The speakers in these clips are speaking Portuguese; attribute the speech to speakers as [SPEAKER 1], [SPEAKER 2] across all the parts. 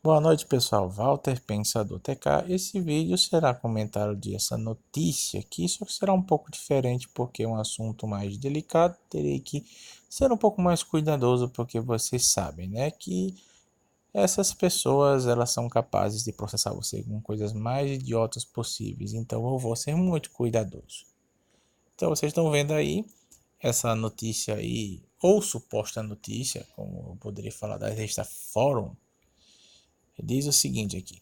[SPEAKER 1] Boa noite, pessoal. Walter Pensador TK. Esse vídeo será comentário dessa notícia aqui, só que será um pouco diferente porque é um assunto mais delicado. Terei que ser um pouco mais cuidadoso porque vocês sabem, né, que essas pessoas elas são capazes de processar você com coisas mais idiotas possíveis. Então eu vou ser muito cuidadoso. Então vocês estão vendo aí essa notícia aí, ou suposta notícia, como eu poderia falar da revista Fórum. Diz o seguinte aqui.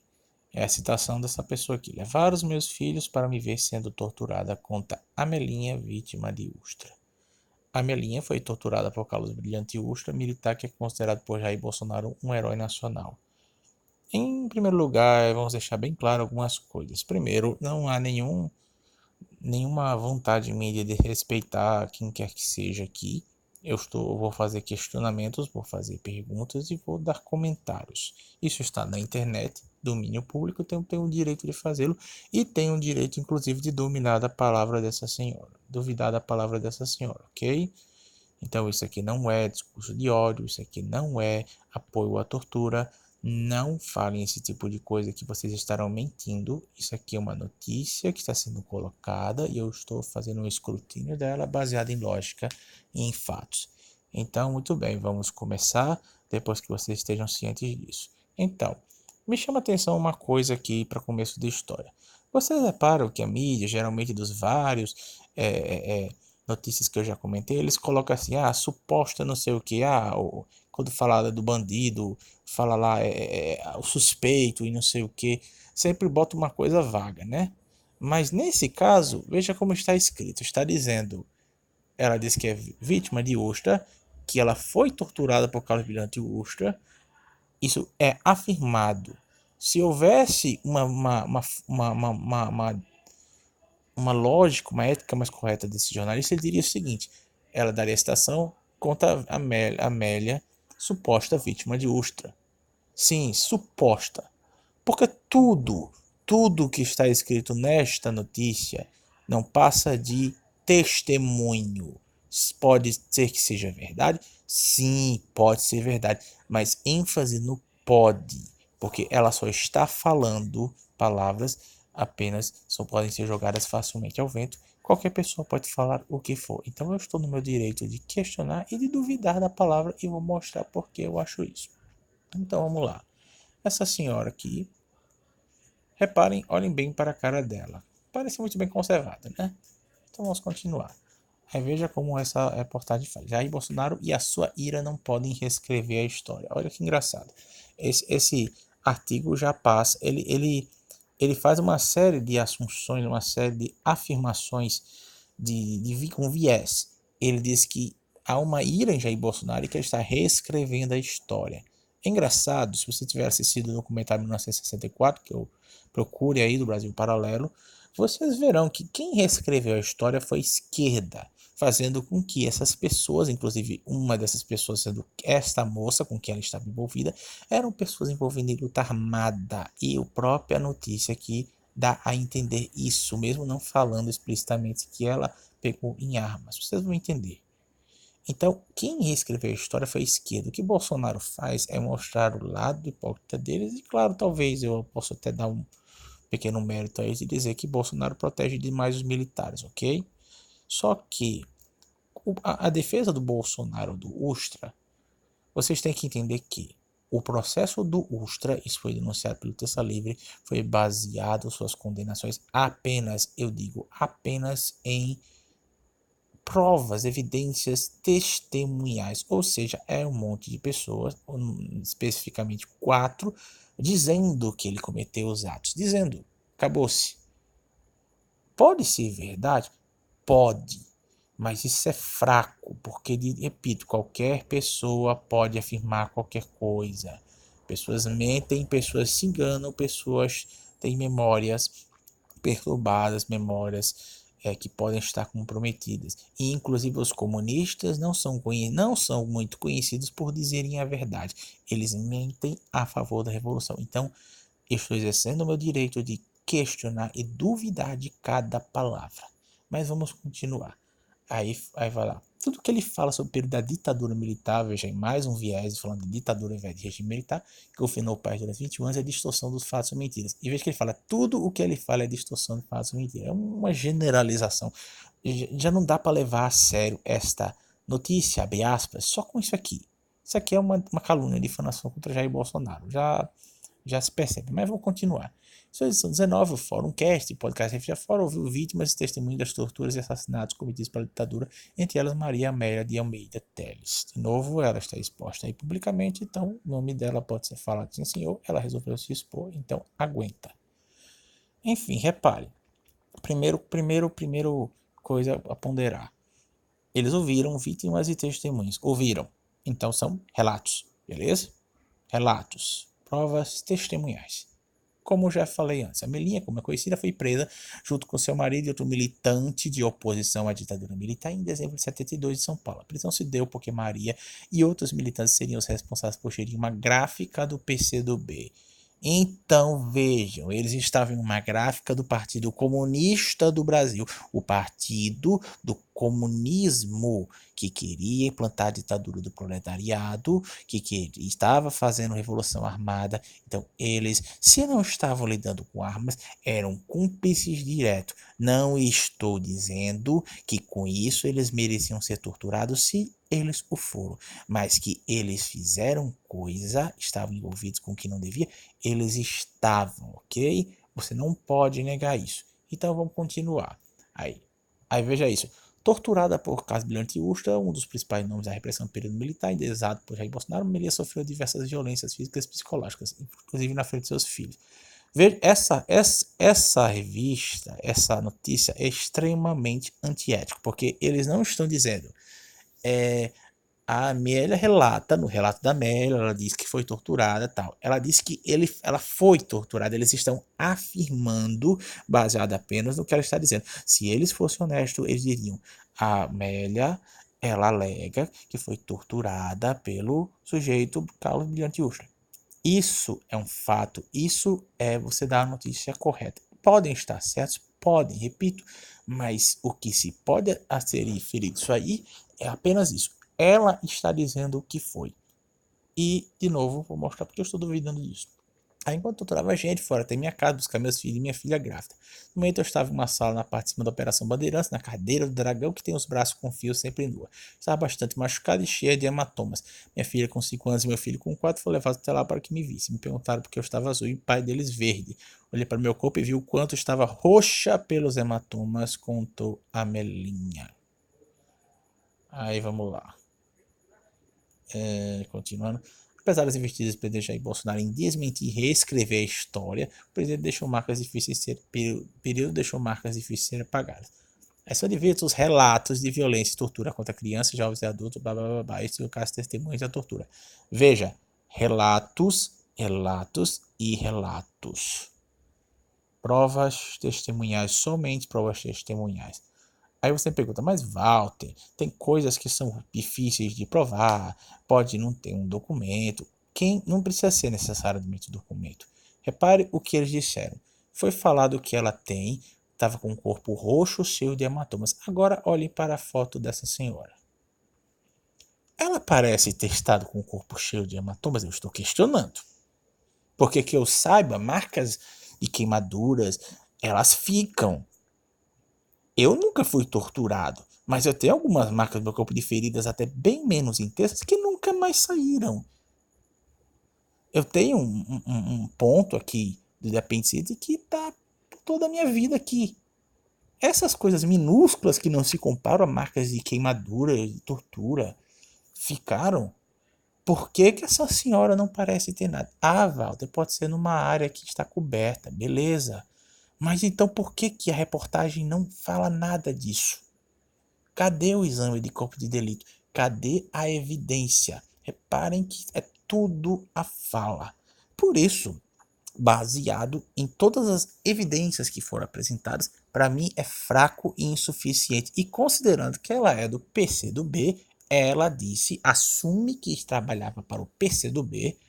[SPEAKER 1] É a citação dessa pessoa aqui. Levaram os meus filhos para me ver sendo torturada, conta Amelinha, vítima de Ustra. Amelinha foi torturada por Carlos Brilhante Ustra, militar que é considerado por Jair Bolsonaro um herói nacional. Em primeiro lugar, vamos deixar bem claro algumas coisas. Primeiro, não há nenhuma vontade minha de respeitar quem quer que seja aqui. Vou fazer questionamentos, vou fazer perguntas e vou dar comentários. Isso está na internet, domínio público, então tenho o direito de fazê-lo e tenho o direito, inclusive, de dominar a palavra dessa senhora, duvidar da palavra dessa senhora, ok? Então isso aqui não é discurso de ódio, isso aqui não é apoio à tortura. Não falem esse tipo de coisa que vocês estarão mentindo. Isso aqui é uma notícia que está sendo colocada e eu estou fazendo um escrutínio dela baseado em lógica e em fatos. Então, muito bem, vamos começar depois que vocês estejam cientes disso. Então, me chama a atenção uma coisa aqui para começo da história. Vocês reparam que a mídia, geralmente dos vários notícias que eu já comentei, eles colocam assim, suposta não sei o que, quando fala do bandido, fala lá o suspeito e não sei o que, sempre bota uma coisa vaga, né? Mas nesse caso, veja como está escrito, está dizendo, ela diz que é vítima de Ustra, que ela foi torturada por Carlos Brilhante Ustra, isso é afirmado. Se houvesse uma lógica, uma ética mais correta desse jornalista, ele diria o seguinte: ela daria a citação contra Amélia, suposta vítima de Ustra. Sim, suposta. Porque tudo que está escrito nesta notícia não passa de testemunho. Pode ser que seja verdade? Sim, pode ser verdade. Mas ênfase no pode. Porque ela só está falando palavras apenas, só podem ser jogadas facilmente ao vento. Qualquer pessoa pode falar o que for. Então eu estou no meu direito de questionar e de duvidar da palavra e vou mostrar por que eu acho isso. Então vamos lá. Essa senhora aqui, reparem, olhem bem para a cara dela. Parece muito bem conservada, né? Então vamos continuar. Aí veja como essa reportagem faz. Jair Bolsonaro e a sua ira não podem reescrever a história. Olha que engraçado. Esse artigo já passa. Ele faz uma série de assunções, uma série de afirmações com viés. Ele diz que há uma ira em Jair Bolsonaro e que ele está reescrevendo a história. É engraçado, se você tiver assistido o documentário 1964, que eu procure aí do Brasil Paralelo, vocês verão que quem reescreveu a história foi a esquerda, fazendo com que essas pessoas, inclusive uma dessas pessoas sendo esta moça com quem ela estava envolvida, eram pessoas envolvidas em luta armada. E a própria notícia aqui dá a entender isso, mesmo não falando explicitamente que ela pegou em armas. Vocês vão entender. Então, quem reescreveu a história foi a esquerda. O que Bolsonaro faz é mostrar o lado hipócrita deles, e claro, talvez eu possa até dar um pequeno mérito a eles e dizer que Bolsonaro protege demais os militares, ok? Só que a defesa do Bolsonaro, do Ustra, vocês têm que entender que o processo do Ustra, isso foi denunciado pelo Terça Livre, foi baseado suas condenações apenas, eu digo, apenas em provas, evidências testemunhais, ou seja, é um monte de pessoas, especificamente 4, dizendo que ele cometeu os atos, dizendo, acabou-se. Pode ser verdade? Pode, mas isso é fraco, porque, repito, qualquer pessoa pode afirmar qualquer coisa. Pessoas mentem, pessoas se enganam, pessoas têm memórias perturbadas, memórias que podem estar comprometidas. E, inclusive, os comunistas não são muito conhecidos por dizerem a verdade. Eles mentem a favor da revolução. Então, estou exercendo o meu direito de questionar e duvidar de cada palavra. Mas vamos continuar. Aí vai lá. Tudo que ele fala sobre o período da ditadura militar, veja, em mais um viés, falando de ditadura ao invés de regime militar, que governou o país durante 21 anos, é distorção dos fatos ou mentiras. E veja que ele fala, tudo o que ele fala é distorção de fatos ou mentiras. É uma generalização. Já não dá para levar a sério esta notícia, abre aspas, só com isso aqui. Isso aqui é uma calúnia, difamação contra Jair Bolsonaro. Já se percebe, mas vou continuar. Sua edição 19, o Fórum Cast, podcast Refletir Fora, ouviu vítimas e testemunhas das torturas e assassinatos cometidos pela ditadura, entre elas Maria Amélia de Almeida Teles. De novo, ela está exposta aí publicamente, então o nome dela pode ser falado sim, senhor. Ela resolveu se expor, então aguenta. Enfim, repare. Primeiro coisa a ponderar. Eles ouviram vítimas e testemunhas. Ouviram. Então são relatos, beleza? Relatos, provas testemunhais. Como já falei antes, a Melinha, como é conhecida, foi presa junto com seu marido e outro militante de oposição à ditadura militar em dezembro de 72 em São Paulo. A prisão se deu porque Maria e outros militantes seriam os responsáveis por gerir uma gráfica do PCdoB. Então vejam, eles estavam em uma gráfica do Partido Comunista do Brasil, o Partido do Comunismo, que queria implantar a ditadura do proletariado, que estava fazendo revolução armada. Então eles, se não estavam lidando com armas, eram cúmplices diretos. Não estou dizendo que com isso eles mereciam ser torturados, se eles o foram, mas que eles fizeram coisa, estavam envolvidos com o que não devia, eles estavam, ok? Você não pode negar isso. Então vamos continuar. Aí veja isso. Torturada por Carlos Brilhante Ustra, um dos principais nomes da repressão do período militar, endeusado por Jair Bolsonaro, Melia sofreu diversas violências físicas e psicológicas, inclusive na frente de seus filhos. Veja, essa revista, essa notícia é extremamente antiética, porque eles não estão dizendo a Amélia relata, no relato da Amélia, ela diz que foi torturada tal. Ela diz que ela foi torturada. Eles estão afirmando, baseado apenas no que ela está dizendo. Se eles fossem honestos, eles diriam: a Amélia, ela alega que foi torturada pelo sujeito Carlos Brilhante Ustra. Isso é um fato. Isso é você dar a notícia correta. Podem estar certos, podem, repito, mas o que se pode ser inferido isso aí é apenas isso. Ela está dizendo o que foi. E, de novo, vou mostrar porque eu estou duvidando disso. Aí, enquanto eu torava gente fora até minha casa, buscar meus filhos e minha filha grávida. No momento, eu estava em uma sala na parte de cima da Operação Bandeirantes, na cadeira do dragão que tem os braços com fio sempre nua. Estava bastante machucada e cheia de hematomas. Minha filha com 5 anos e meu filho com 4 foram levados até lá para que me visse. Me perguntaram porque eu estava azul e o pai deles verde. Olhei para o meu corpo e vi o quanto estava roxa pelos hematomas, contou a Melinha. Aí, vamos lá. Continuando. Apesar das investidas do presidente Jair Bolsonaro em desmentir e reescrever a história, o presidente deixou marcas difíceis de ser, período deixou marcas difíceis de serem apagadas. É só de ver os relatos de violência e tortura contra crianças, jovens e adultos, blá blá blá blá. Esse é o caso de testemunhas da tortura. Veja, relatos, relatos e relatos. Provas testemunhais, somente provas testemunhais. Aí você pergunta, mas Walter, tem coisas que são difíceis de provar, pode não ter um documento. Quem não precisa ser necessariamente um documento. Repare o que eles disseram. Foi falado que ela estava com o corpo roxo, cheio de hematomas. Agora olhem para a foto dessa senhora. Ela parece ter estado com o corpo cheio de hematomas, eu estou questionando. Porque que eu saiba, marcas de queimaduras, elas ficam. Eu nunca fui torturado, mas eu tenho algumas marcas no meu corpo de feridas até bem menos intensas que nunca mais saíram. Eu tenho um ponto aqui de apendicite que tá toda a minha vida aqui. Essas coisas minúsculas que não se comparam a marcas de queimadura e tortura ficaram. Por que que essa senhora não parece ter nada? Ah, Walter, pode ser numa área que está coberta, beleza. Mas então por que que a reportagem não fala nada disso? Cadê o exame de corpo de delito? Cadê a evidência? Reparem que é tudo a fala. Por isso, baseado em todas as evidências que foram apresentadas, para mim é fraco e insuficiente. E considerando que ela é do PCdoB, ela disse, assume que trabalhava para o PCdoB,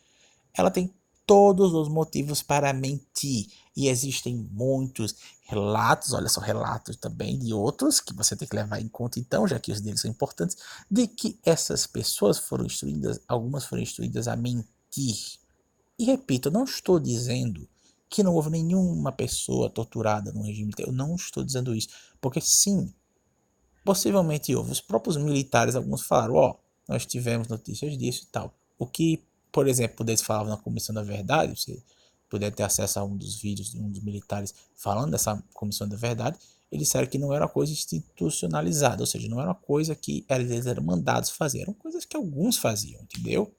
[SPEAKER 1] ela tem todos os motivos para mentir. E existem muitos relatos, olha só, relatos também de outros que você tem que levar em conta então, já que os deles são importantes, de que essas pessoas foram instruídas, algumas foram instruídas a mentir. E repito, eu não estou dizendo que não houve nenhuma pessoa torturada no regime militar. Eu não estou dizendo isso. Porque sim, possivelmente houve. Os próprios militares, alguns falaram, ó, nós tivemos notícias disso e tal. O que, por exemplo, eles falavam na Comissão da Verdade, você puder ter acesso a um dos vídeos de um dos militares falando dessa Comissão da Verdade, eles disseram que não era uma coisa institucionalizada, ou seja, não era uma coisa que eles eram mandados fazer, eram coisas que alguns faziam, entendeu?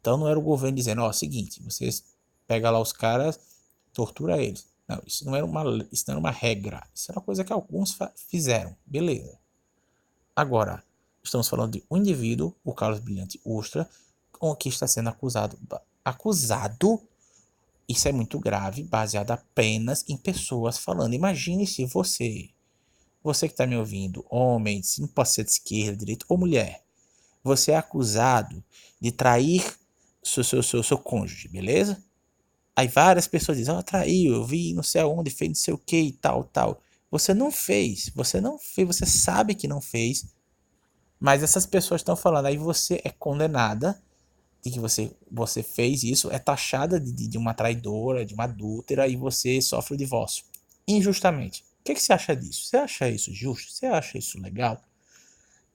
[SPEAKER 1] Então não era o governo dizendo, ó, seguinte, vocês pegam lá os caras, tortura eles. Não, isso não era uma regra, isso era uma coisa que alguns fizeram, beleza. Agora, estamos falando de um indivíduo, o Carlos Brilhante Ustra, com que está sendo acusado, isso é muito grave, baseado apenas em pessoas falando. Imagine se você que está me ouvindo, homem, não pode ser de esquerda, direita ou mulher, você é acusado de trair seu cônjuge, beleza? Aí várias pessoas dizem, ah, traiu, eu vi não sei aonde, fez não sei o que e tal, tal. Você não fez, você sabe que não fez, mas essas pessoas estão falando, aí você é condenada de que você fez isso, é taxada de uma traidora, de uma adúltera, e você sofre o divórcio. Injustamente. O que você acha disso? Você acha isso justo? Você acha isso legal?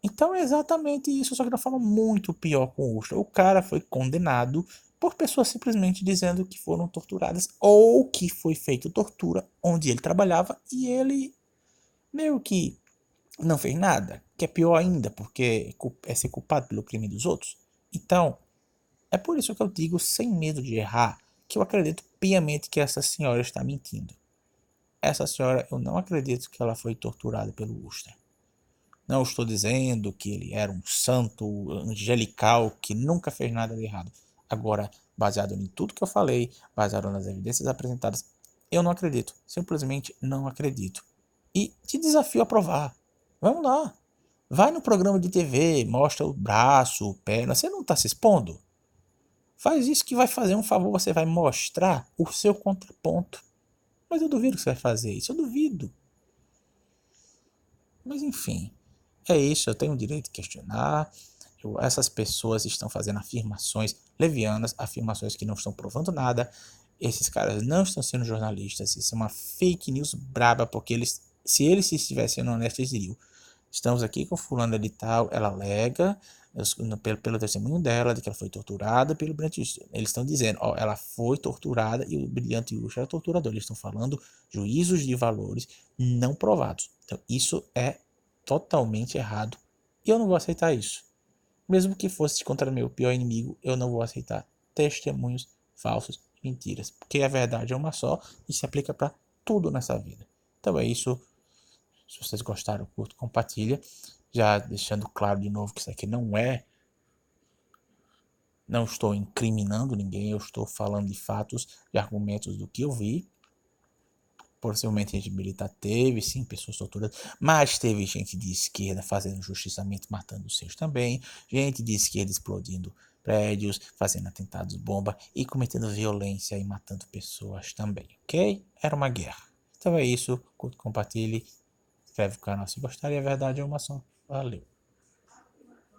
[SPEAKER 1] Então é exatamente isso, só que de uma forma muito pior com o Ustra. O cara foi condenado por pessoas simplesmente dizendo que foram torturadas ou que foi feita tortura onde ele trabalhava e ele meio que não fez nada, que é pior ainda, porque é ser culpado pelo crime dos outros. Então, é por isso que eu digo, sem medo de errar, que eu acredito piamente que essa senhora está mentindo. Essa senhora, eu não acredito que ela foi torturada pelo Ustra. Não estou dizendo que ele era um santo angelical que nunca fez nada de errado. Agora, baseado em tudo que eu falei, baseado nas evidências apresentadas, eu não acredito. Simplesmente não acredito. E te desafio a provar. Vamos lá. Vai no programa de TV, mostra o braço, perna. Você não está se expondo? Faz isso que vai fazer um favor. Você vai mostrar o seu contraponto. Mas eu duvido que você vai fazer isso. Eu duvido. Mas enfim. É isso, eu tenho o direito de questionar. Essas pessoas estão fazendo afirmações levianas, afirmações que não estão provando nada. Esses caras não estão sendo jornalistas. Isso é uma fake news braba, porque se eles estivessem sendo honestos, eles diriam: estamos aqui com fulano de tal, ela alega, pelo testemunho dela, de que ela foi torturada pelo Brilhante Ustra. Eles estão dizendo, ó, ela foi torturada e o Brilhante Ustra era torturador. Eles estão falando juízos de valores não provados. Então, isso é totalmente errado. E eu não vou aceitar isso. Mesmo que fosse contra meu pior inimigo, eu não vou aceitar testemunhos falsos e mentiras. Porque a verdade é uma só e se aplica para tudo nessa vida. Então é isso. Se vocês gostaram, curto, compartilha. Já deixando claro de novo que isso aqui não estou incriminando ninguém, eu estou falando de fatos, de argumentos do que eu vi. Possivelmente a gente militar teve, sim, pessoas torturadas, mas teve gente de esquerda fazendo justiçamento, matando os seus também, gente de esquerda explodindo prédios, fazendo atentados bomba e cometendo violência e matando pessoas também, ok? Era uma guerra. Então é isso, curte, compartilhe, inscreve no canal se gostar e a verdade é uma só. Valeu!